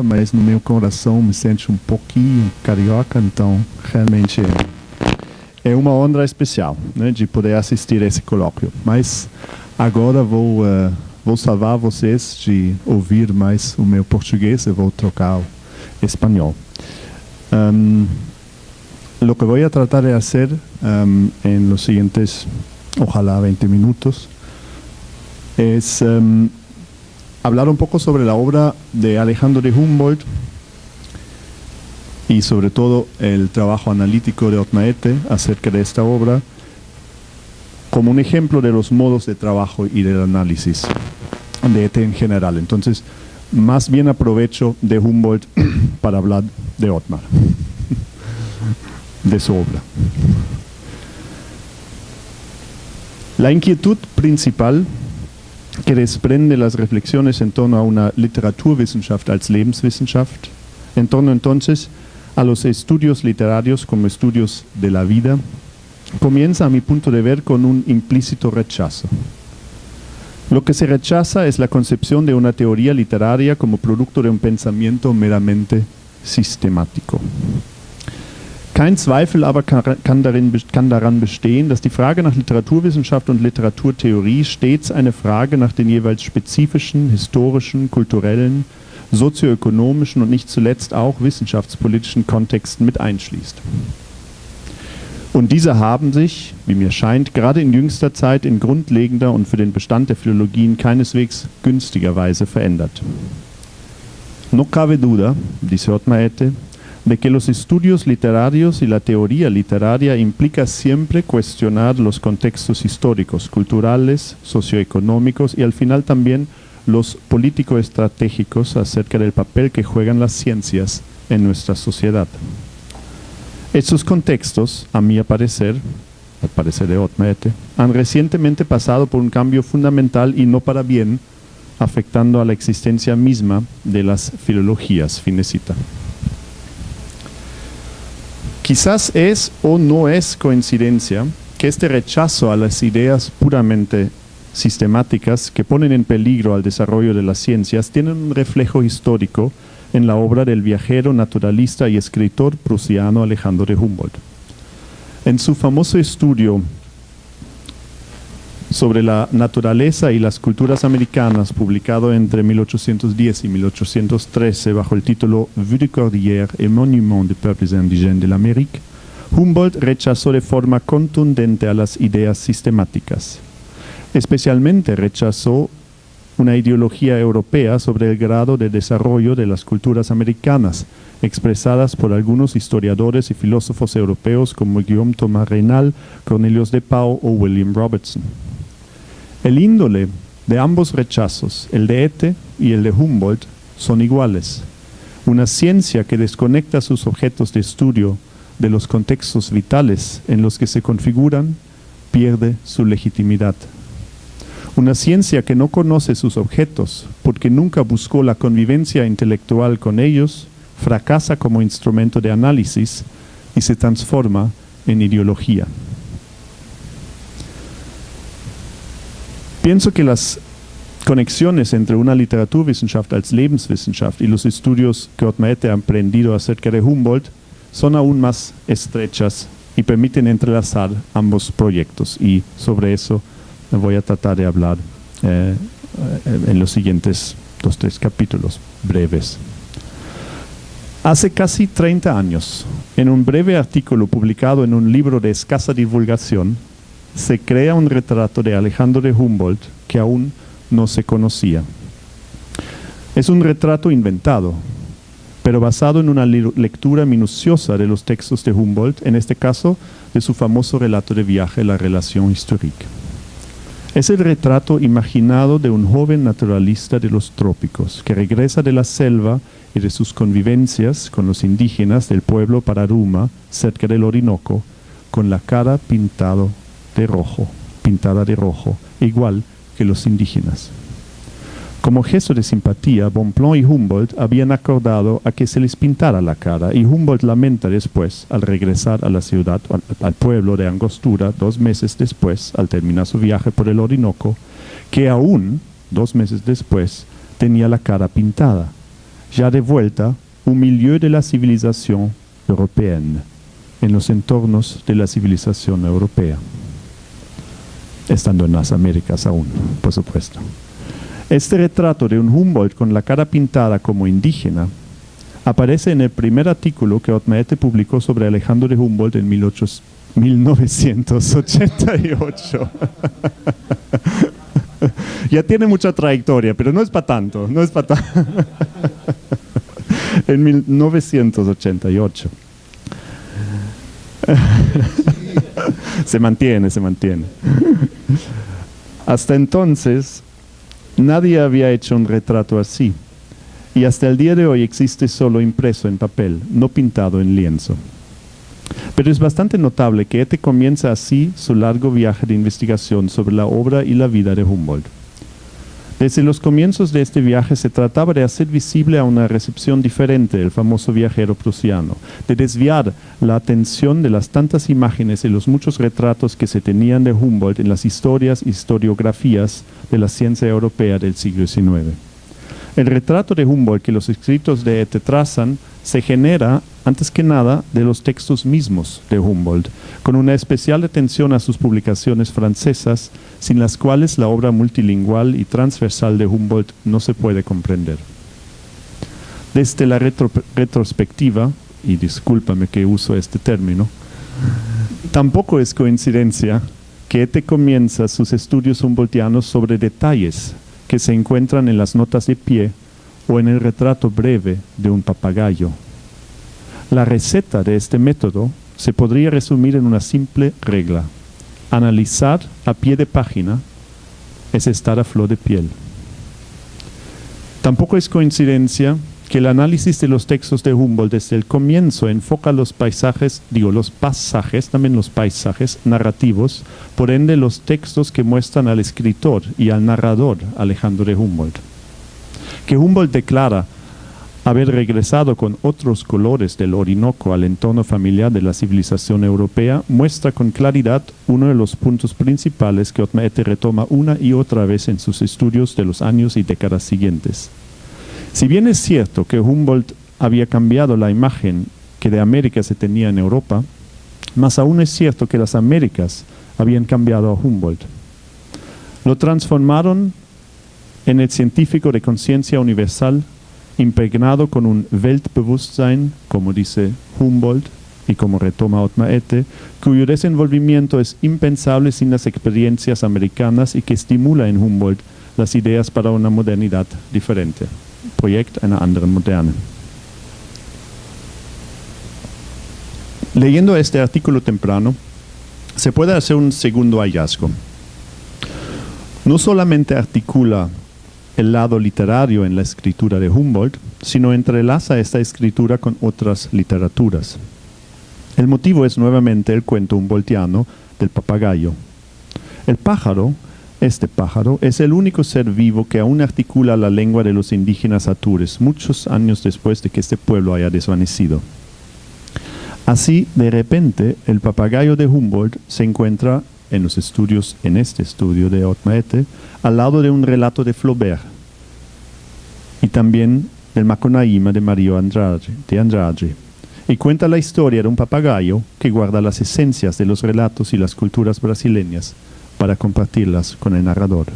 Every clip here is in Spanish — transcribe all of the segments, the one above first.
Mas no meu coração me sente pouquinho carioca, então realmente é uma honra especial, né, de poder assistir a esse colóquio. Mas agora vou salvar vocês de ouvir mais o meu português e vou trocar o espanhol. Lo que voy a tratar de hacer en los siguientes, ojalá 20 minutos, es hablar un poco sobre la obra de Alejandro de Humboldt y sobre todo el trabajo analítico de Ottmar Ette acerca de esta obra como un ejemplo de los modos de trabajo y del análisis de Ette en general. Entonces, más bien aprovecho de Humboldt para hablar de Ottmar, de su obra. La inquietud principal que desprende las reflexiones en torno a una Literaturwissenschaft als Lebenswissenschaft, en torno entonces a los estudios literarios como estudios de la vida, comienza a mi punto de ver con un implícito rechazo. Lo que se rechaza es la concepción de una teoría literaria como producto de un pensamiento meramente sistemático. Kein Zweifel aber kann daran bestehen, dass die Frage nach Literaturwissenschaft und Literaturtheorie stets eine Frage nach den jeweils spezifischen, historischen, kulturellen, sozioökonomischen und nicht zuletzt auch wissenschaftspolitischen Kontexten mit einschließt. Und diese haben sich, wie mir scheint, gerade in jüngster Zeit in grundlegender und für den Bestand der Philologien keineswegs günstiger Weise verändert. No cabe duda, dice Ottmar Ette, de que los estudios literarios y la teoría literaria implica siempre cuestionar los contextos históricos, culturales, socioeconómicos y al final también los político-estratégicos acerca del papel que juegan las ciencias en nuestra sociedad. Estos contextos, a mi parecer, al parecer de Ottmar Ette, han recientemente pasado por un cambio fundamental y no para bien, afectando a la existencia misma de las filologías. Fin de cita. Quizás es o no es coincidencia que este rechazo a las ideas puramente sistemáticas que ponen en peligro al desarrollo de las ciencias tienen un reflejo histórico en la obra del viajero, naturalista y escritor prusiano Alejandro de Humboldt. En su famoso estudio sobre la naturaleza y las culturas americanas, publicado entre 1810 y 1813 bajo el título Vue de Cordillère et Monument des peuples indigènes de l'Amérique, Humboldt rechazó de forma contundente a las ideas sistemáticas. Especialmente rechazó una ideología europea sobre el grado de desarrollo de las culturas americanas, expresadas por algunos historiadores y filósofos europeos como Guillaume Thomas Reynal, Cornelius de Pau o William Robertson. El índole de ambos rechazos, el de Ette y el de Humboldt, son iguales. Una ciencia que desconecta sus objetos de estudio de los contextos vitales en los que se configuran, pierde su legitimidad. Una ciencia que no conoce sus objetos porque nunca buscó la convivencia intelectual con ellos, fracasa como instrumento de análisis y se transforma en ideología. Pienso que las conexiones entre una Literaturwissenschaft als Lebenswissenschaft y los estudios que Ottmar Ette ha emprendido acerca de Humboldt son aún más estrechas y permiten entrelazar ambos proyectos, y sobre eso voy a tratar de hablar en los siguientes 2-3 capítulos breves. Hace casi 30 años, en un breve artículo publicado en un libro de escasa divulgación, se crea un retrato de Alejandro de Humboldt que aún no se conocía. Es un retrato inventado, pero basado en una lectura minuciosa de los textos de Humboldt, en este caso de su famoso relato de viaje, La Relation Historique. Es el retrato imaginado de un joven naturalista de los trópicos que regresa de la selva y de sus convivencias con los indígenas del pueblo Pararuma, cerca del Orinoco, con la cara pintada de rojo, igual que los indígenas. Como gesto de simpatía, Bonpland y Humboldt habían acordado a que se les pintara la cara, y Humboldt lamenta después, al regresar a la ciudad, al pueblo de Angostura, 2 meses después, al terminar su viaje por el Orinoco, que aún, 2 meses después, tenía la cara pintada, ya de vuelta un milieu de la civilización européenne, en los entornos de la civilización europea, estando en las Américas aún, por supuesto. Este retrato de un Humboldt con la cara pintada como indígena aparece en el primer artículo que Otmaete publicó sobre Alejandro de Humboldt en 1988. Ya tiene mucha trayectoria, pero no es para tanto, no es para tanto. En 1988. Se mantiene. Hasta entonces, nadie había hecho un retrato así. Y hasta el día de hoy existe solo impreso en papel, no pintado en lienzo. Pero es bastante notable que este comienza así su largo viaje de investigación sobre la obra y la vida de Humboldt. Desde los comienzos de este viaje se trataba de hacer visible a una recepción diferente el famoso viajero prusiano, de desviar la atención de las tantas imágenes y los muchos retratos que se tenían de Humboldt en las historias y historiografías de la ciencia europea del siglo XIX. El retrato de Humboldt que los escritos de Ete trazan se genera, antes que nada, de los textos mismos de Humboldt, con una especial atención a sus publicaciones francesas, sin las cuales la obra multilingüal y transversal de Humboldt no se puede comprender. Desde la retrospectiva, y discúlpame que uso este término, tampoco es coincidencia que Ete comienza sus estudios humboldtianos sobre detalles que se encuentran en las notas de pie o en el retrato breve de un papagayo. La receta de este método se podría resumir en una simple regla: analizar a pie de página es estar a flor de piel. Tampoco es coincidencia que el análisis de los textos de Humboldt desde el comienzo enfoca los pasajes narrativos, por ende los textos que muestran al escritor y al narrador Alejandro de Humboldt. Que Humboldt declara haber regresado con otros colores del Orinoco al entorno familiar de la civilización europea muestra con claridad uno de los puntos principales que Otmaete retoma una y otra vez en sus estudios de los años y décadas siguientes. Si bien es cierto que Humboldt había cambiado la imagen que de América se tenía en Europa, más aún es cierto que las Américas habían cambiado a Humboldt. Lo transformaron en el científico de conciencia universal, impregnado con un Weltbewusstsein, como dice Humboldt y como retoma Otmaete, cuyo desenvolvimiento es impensable sin las experiencias americanas y que estimula en Humboldt las ideas para una modernidad diferente. Projekt einer anderen Moderne. Leyendo este artículo temprano, se puede hacer un segundo hallazgo. No solamente articula el lado literario en la escritura de Humboldt, sino entrelaza esta escritura con otras literaturas. El motivo es nuevamente el cuento humboldtiano del papagayo. El pájaro, este pájaro, es el único ser vivo que aún articula la lengua de los indígenas atures, muchos años después de que este pueblo haya desvanecido. Así, de repente, el papagayo de Humboldt se encuentra en los estudios, en este estudio de Otmaete, al lado de un relato de Flaubert y también del Macunaíma de Mario Andrade, y cuenta la historia de un papagayo que guarda las esencias de los relatos y las culturas brasileñas para compartirlas con el narrador.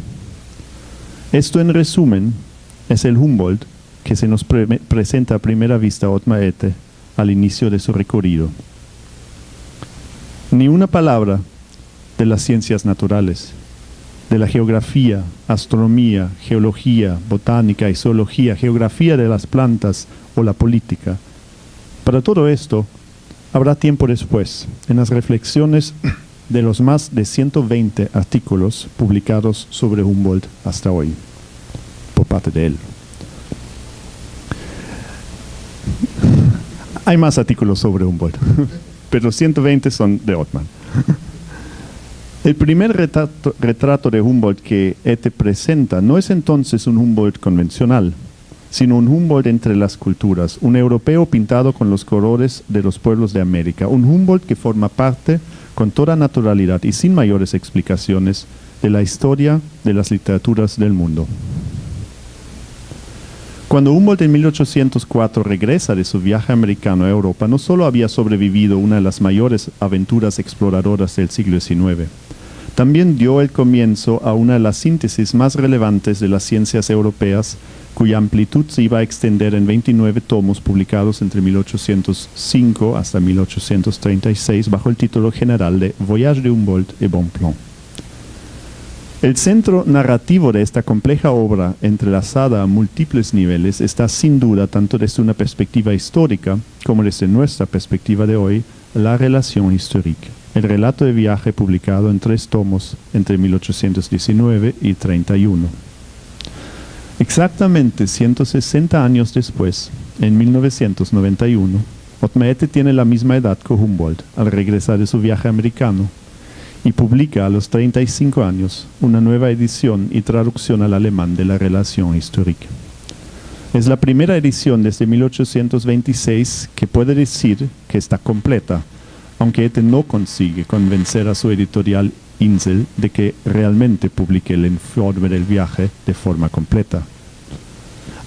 Esto, en resumen, es el Humboldt que se nos presenta a primera vista Otmaete al inicio de su recorrido. Ni una palabra de las ciencias naturales, de la geografía, astronomía, geología, botánica y zoología, geografía de las plantas o la política. Para todo esto, habrá tiempo después, en las reflexiones de los más de 120 artículos publicados sobre Humboldt hasta hoy, por parte de él. Hay más artículos sobre Humboldt, pero 120 son de Othman. El primer retrato de Humboldt que Ete presenta no es entonces un Humboldt convencional, sino un Humboldt entre las culturas, un europeo pintado con los colores de los pueblos de América, un Humboldt que forma parte, con toda naturalidad y sin mayores explicaciones, de la historia de las literaturas del mundo. Cuando Humboldt en 1804 regresa de su viaje americano a Europa, no solo había sobrevivido una de las mayores aventuras exploradoras del siglo XIX, también dio el comienzo a una de las síntesis más relevantes de las ciencias europeas, cuya amplitud se iba a extender en 29 tomos publicados entre 1805 hasta 1836 bajo el título general de Voyage de Humboldt et Bonpland. El centro narrativo de esta compleja obra, entrelazada a múltiples niveles, está sin duda, tanto desde una perspectiva histórica como desde nuestra perspectiva de hoy, la relación histórica. El relato de viaje publicado en 3 tomos entre 1819 y 31. Exactamente 160 años después, en 1991, Otmaete tiene la misma edad que Humboldt al regresar de su viaje americano y publica a los 35 años una nueva edición y traducción al alemán de la relación histórica. Es la primera edición desde 1826 que puede decir que está completa, aunque este no consigue convencer a su editorial Insel de que realmente publique el informe del viaje de forma completa.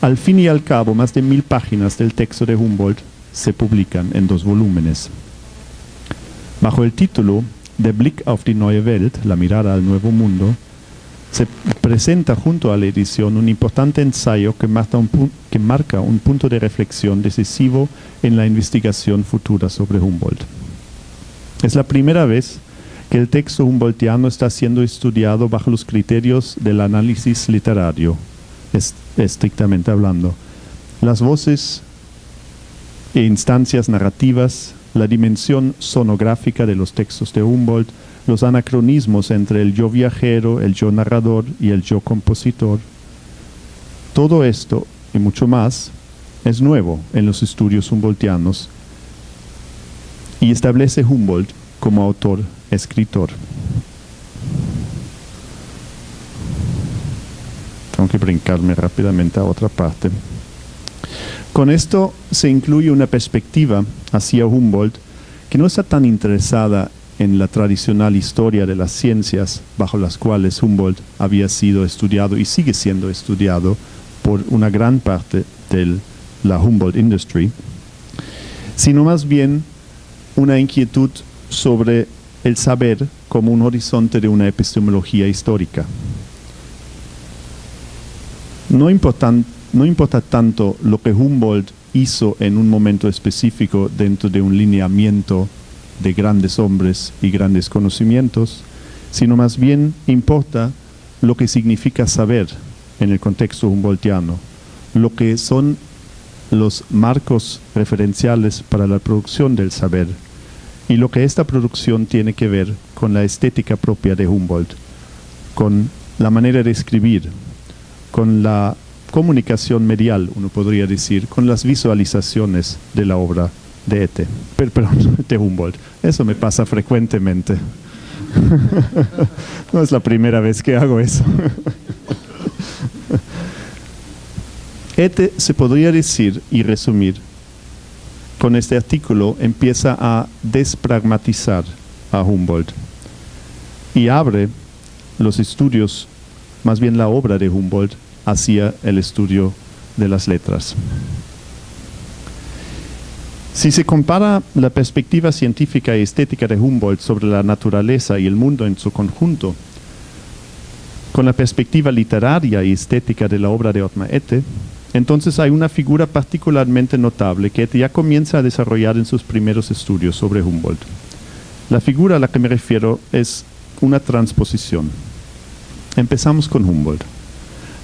Al fin y al cabo, más de 1000 páginas del texto de Humboldt se publican en 2 volúmenes. Bajo el título Der Blick auf die neue Welt, la mirada al nuevo mundo, se presenta junto a la edición un importante ensayo que marca un punto de reflexión decisivo en la investigación futura sobre Humboldt. Es la primera vez que el texto humboldtiano está siendo estudiado bajo los criterios del análisis literario, estrictamente hablando. Las voces e instancias narrativas, la dimensión sonográfica de los textos de Humboldt, los anacronismos entre el yo viajero, el yo narrador y el yo compositor. Todo esto y mucho más es nuevo en los estudios humboldtianos y establece Humboldt como autor-escritor. Tengo que brincarme rápidamente a otra parte. Con esto se incluye una perspectiva hacia Humboldt que no está tan interesada en la tradicional historia de las ciencias bajo las cuales Humboldt había sido estudiado y sigue siendo estudiado por una gran parte de la Humboldt Industry, sino más bien una inquietud sobre el saber como un horizonte de una epistemología histórica. No importa tanto lo que Humboldt hizo en un momento específico dentro de un lineamiento de grandes hombres y grandes conocimientos, sino más bien importa lo que significa saber en el contexto humboldtiano, lo que son los marcos referenciales para la producción del saber y lo que esta producción tiene que ver con la estética propia de Humboldt, con la manera de escribir, con la comunicación medial, uno podría decir, con las visualizaciones de la obra de de Humboldt. Eso me pasa frecuentemente. No es la primera vez que hago eso. Se podría decir y resumir, con este artículo empieza a despragmatizar a Humboldt y abre los estudios, más bien la obra de Humboldt, hacia el estudio de las letras. Si se compara la perspectiva científica y estética de Humboldt sobre la naturaleza y el mundo en su conjunto con la perspectiva literaria y estética de la obra de Otmaete, entonces hay una figura particularmente notable que ya comienza a desarrollar en sus primeros estudios sobre Humboldt. La figura a la que me refiero es una transposición. Empezamos con Humboldt.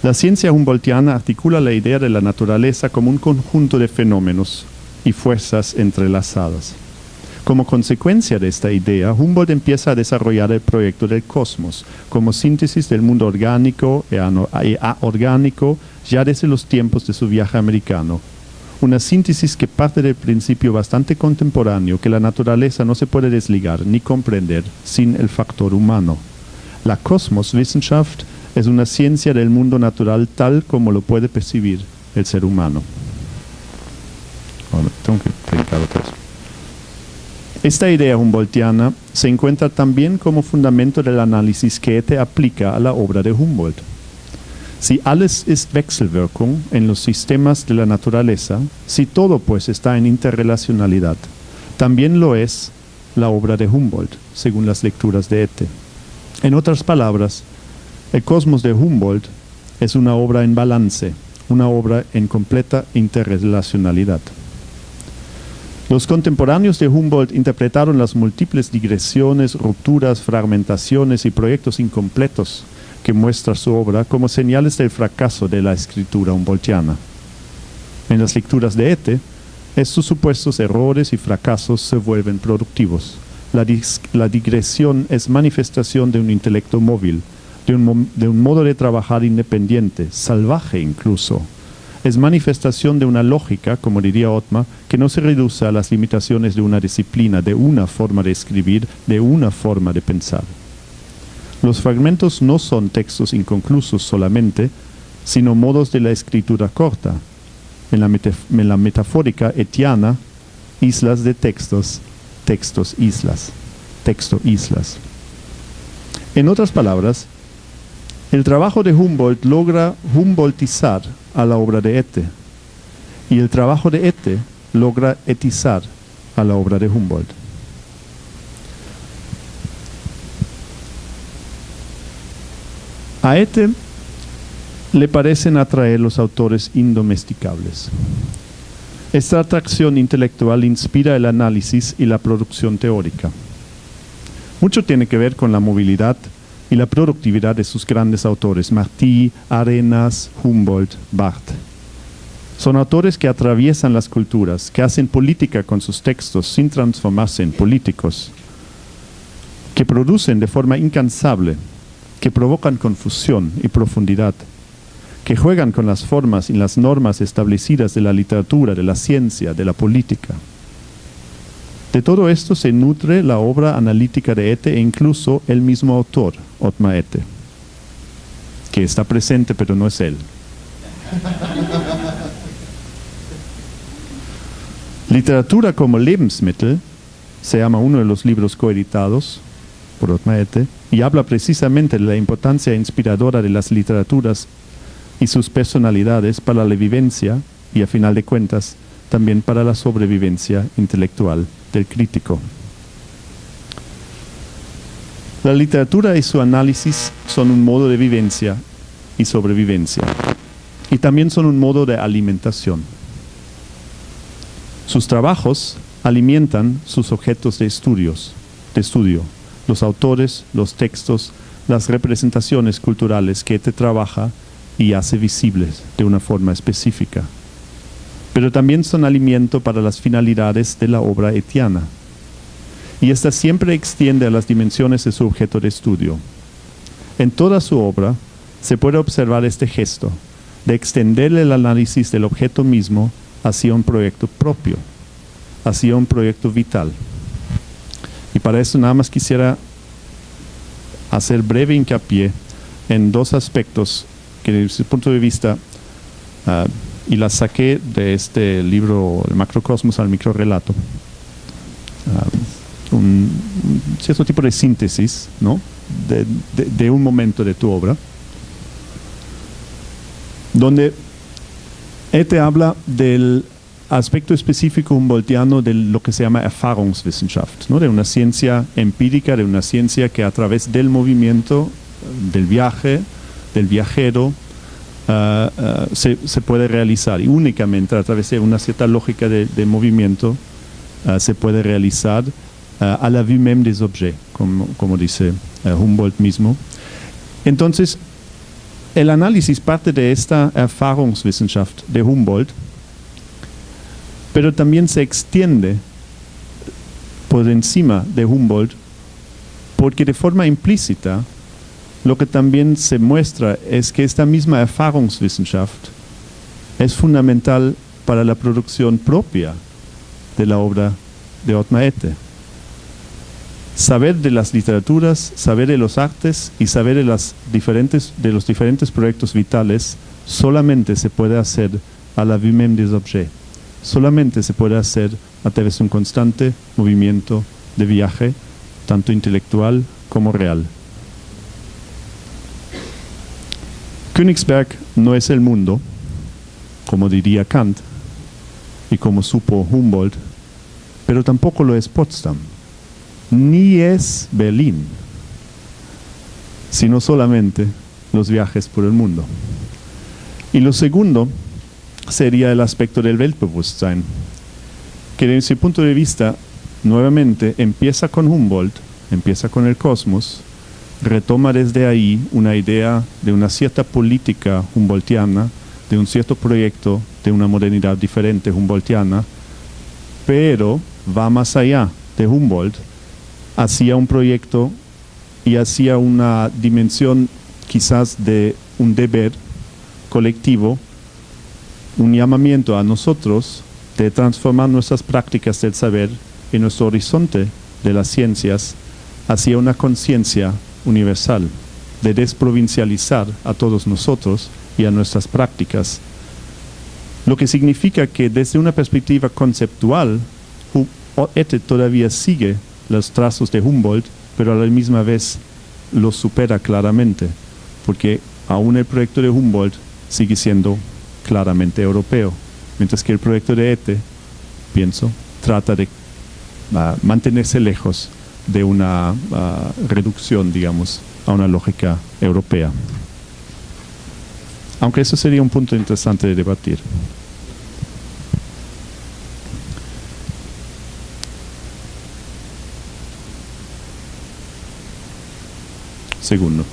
La ciencia humboldtiana articula la idea de la naturaleza como un conjunto de fenómenos y fuerzas entrelazadas. Como consecuencia de esta idea, Humboldt empieza a desarrollar el proyecto del cosmos como síntesis del mundo orgánico y aorgánico ya desde los tiempos de su viaje americano. Una síntesis que parte del principio bastante contemporáneo que la naturaleza no se puede desligar ni comprender sin el factor humano. La Kosmoswissenschaft es una ciencia del mundo natural tal como lo puede percibir el ser humano. Ahora, tengo que brincar otra vez. Esta idea humboldtiana se encuentra también como fundamento del análisis que aplica a la obra de Humboldt. Si alles ist Wechselwirkung en los sistemas de la naturaleza, si todo pues está en interrelacionalidad, también lo es la obra de Humboldt, según las lecturas de Ete. En otras palabras, el cosmos de Humboldt es una obra en balance, una obra en completa interrelacionalidad. Los contemporáneos de Humboldt interpretaron las múltiples digresiones, rupturas, fragmentaciones y proyectos incompletos que muestra su obra como señales del fracaso de la escritura humboldtiana. En las lecturas de Ete, estos supuestos errores y fracasos se vuelven productivos. La digresión es manifestación de un intelecto móvil, de un modo de trabajar independiente, salvaje incluso. Es manifestación de una lógica, como diría Ottma, que no se reduce a las limitaciones de una disciplina, de una forma de escribir, de una forma de pensar. Los fragmentos no son textos inconclusos solamente, sino modos de la escritura corta. En la metafórica etiana, islas de textos, textos islas, texto islas. En otras palabras, el trabajo de Humboldt logra humboldtizar a la obra de Ete, y el trabajo de Ete logra etizar a la obra de Humboldt. A Ete le parecen atraer los autores indomesticables. Esta atracción intelectual inspira el análisis y la producción teórica. Mucho tiene que ver con la movilidad y la productividad de sus grandes autores, Martí, Arenas, Humboldt, Barthes. Son autores que atraviesan las culturas, que hacen política con sus textos sin transformarse en políticos, que producen de forma incansable, que provocan confusión y profundidad, que juegan con las formas y las normas establecidas de la literatura, de la ciencia, de la política. De todo esto se nutre la obra analítica de Ete e incluso el mismo autor, Ottmar Ete, que está presente pero no es él. Literatura como Lebensmittel se llama uno de los libros coeditados por Ottmar Ete y habla precisamente de la importancia inspiradora de las literaturas y sus personalidades para la vivencia y, a final de cuentas, también para la sobrevivencia intelectual del crítico. La literatura y su análisis son un modo de vivencia y sobrevivencia, y también son un modo de alimentación. Sus trabajos alimentan sus objetos de estudio, los autores, los textos, las representaciones culturales que Ete trabaja y hace visibles de una forma específica. Pero también son alimento para las finalidades de la obra etiana. Y esta siempre extiende a las dimensiones de su objeto de estudio. En toda su obra se puede observar este gesto de extender el análisis del objeto mismo hacia un proyecto propio, hacia un proyecto vital. Y para eso nada más quisiera hacer breve hincapié en dos aspectos que desde el punto de vista, y las saqué de este libro, El macrocosmos al microrrelato, un cierto tipo de síntesis, ¿no?, de un momento de tu obra, donde Ete habla del aspecto específico humboldtiano de lo que se llama Erfahrungswissenschaft, ¿no?, de una ciencia empírica, de una ciencia que a través del movimiento, del viaje, del viajero, se puede realizar, y únicamente a través de una cierta lógica de movimiento se puede realizar à la vue même des objets, como dice Humboldt mismo. Entonces, el análisis parte de esta Erfahrungswissenschaft de Humboldt, pero también se extiende por encima de Humboldt, porque de forma implícita lo que también se muestra es que esta misma Erfahrungswissenschaft es fundamental para la producción propia de la obra de Ottmar Ete. Saber de las literaturas, saber de los artes y saber de los diferentes proyectos vitales solamente se puede hacer à la vue même des objets. Solamente se puede hacer a través de un constante movimiento de viaje, tanto intelectual como real. Königsberg no es el mundo, como diría Kant, y como supo Humboldt, pero tampoco lo es Potsdam, ni es Berlín, sino solamente los viajes por el mundo. Y lo segundo sería el aspecto del Weltbewusstsein, que desde ese punto de vista, nuevamente, empieza con Humboldt, empieza con el cosmos, retoma desde ahí una idea de una cierta política humboldtiana, de un cierto proyecto de una modernidad diferente humboldtiana, pero va más allá de Humboldt, hacia un proyecto y hacia una dimensión quizás de un deber colectivo, un llamamiento a nosotros de transformar nuestras prácticas del saber y nuestro horizonte de las ciencias hacia una conciencia universal, de desprovincializar a todos nosotros y a nuestras prácticas, lo que significa que desde una perspectiva conceptual, Ete todavía sigue los trazos de Humboldt, pero a la misma vez los supera claramente, porque aún el proyecto de Humboldt sigue siendo claramente europeo, mientras que el proyecto de Ete, pienso, trata de mantenerse lejos de una reducción, digamos, a una lógica europea. Aunque eso sería un punto interesante de debatir. Segundo.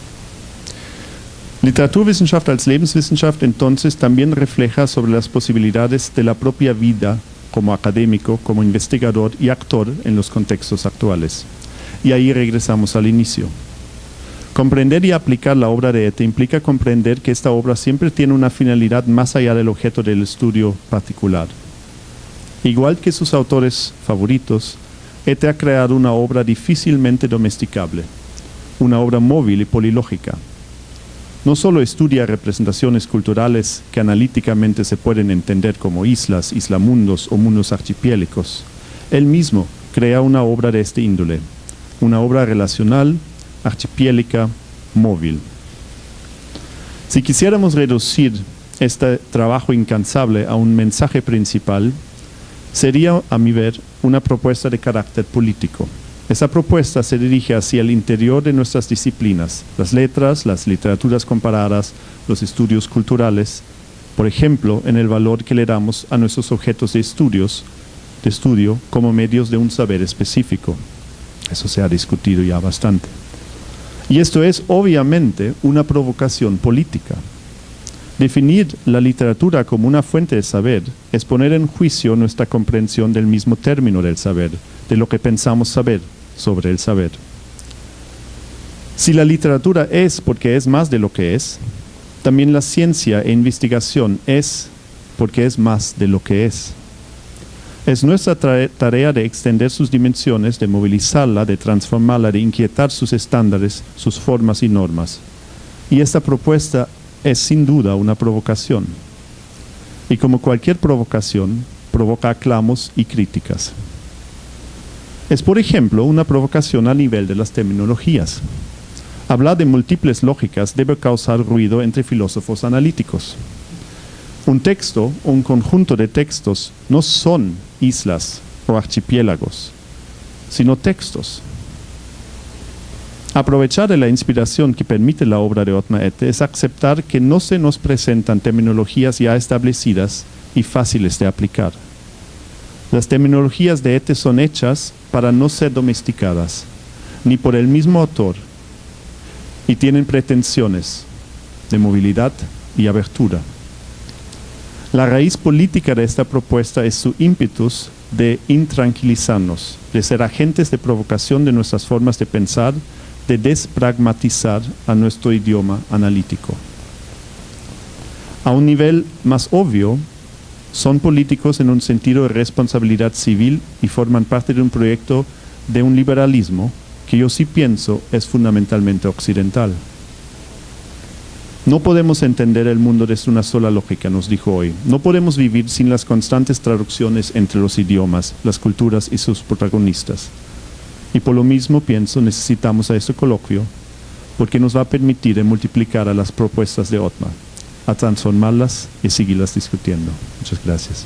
Literaturwissenschaft als Lebenswissenschaft entonces también refleja sobre las posibilidades de la propia vida como académico, como investigador y actor en los contextos actuales. Y ahí regresamos al inicio. Comprender y aplicar la obra de Ete implica comprender que esta obra siempre tiene una finalidad más allá del objeto del estudio particular. Igual que sus autores favoritos, Ete ha creado una obra difícilmente domesticable, una obra móvil y polilógica. No solo estudia representaciones culturales que analíticamente se pueden entender como islas, islamundos o mundos archipiélagos. Él mismo crea una obra de este índole, una obra relacional, archipiélica, móvil. Si quisiéramos reducir este trabajo incansable a un mensaje principal, sería, a mi ver, una propuesta de carácter político. Esa propuesta se dirige hacia el interior de nuestras disciplinas, las letras, las literaturas comparadas, los estudios culturales, por ejemplo, en el valor que le damos a nuestros objetos de estudio como medios de un saber específico. Eso se ha discutido ya bastante. Y esto es obviamente una provocación política. Definir la literatura como una fuente de saber es poner en juicio nuestra comprensión del mismo término del saber, de lo que pensamos saber sobre el saber. Si la literatura es porque es más de lo que es, también la ciencia e investigación es porque es más de lo que es. Es nuestra tarea de extender sus dimensiones, de movilizarla, de transformarla, de inquietar sus estándares, sus formas y normas. Y esta propuesta es sin duda una provocación. Y como cualquier provocación, provoca aclamos y críticas. Es, por ejemplo, una provocación a nivel de las terminologías. Hablar de múltiples lógicas debe causar ruido entre filósofos analíticos. Un texto o un conjunto de textos no son islas o archipiélagos, sino textos. Aprovechar de la inspiración que permite la obra de Ottmar Ette es aceptar que no se nos presentan terminologías ya establecidas y fáciles de aplicar. Las terminologías de Ette son hechas para no ser domesticadas, ni por el mismo autor, y tienen pretensiones de movilidad y abertura. La raíz política de esta propuesta es su ímpetus de intranquilizarnos, de ser agentes de provocación de nuestras formas de pensar, de despragmatizar a nuestro idioma analítico. A un nivel más obvio, son políticos en un sentido de responsabilidad civil y forman parte de un proyecto de un liberalismo que yo sí pienso es fundamentalmente occidental. No podemos entender el mundo desde una sola lógica, nos dijo hoy. No podemos vivir sin las constantes traducciones entre los idiomas, las culturas y sus protagonistas. Y por lo mismo pienso necesitamos a este coloquio porque nos va a permitir multiplicar a las propuestas de Otmar, a transformarlas y seguirlas discutiendo. Muchas gracias.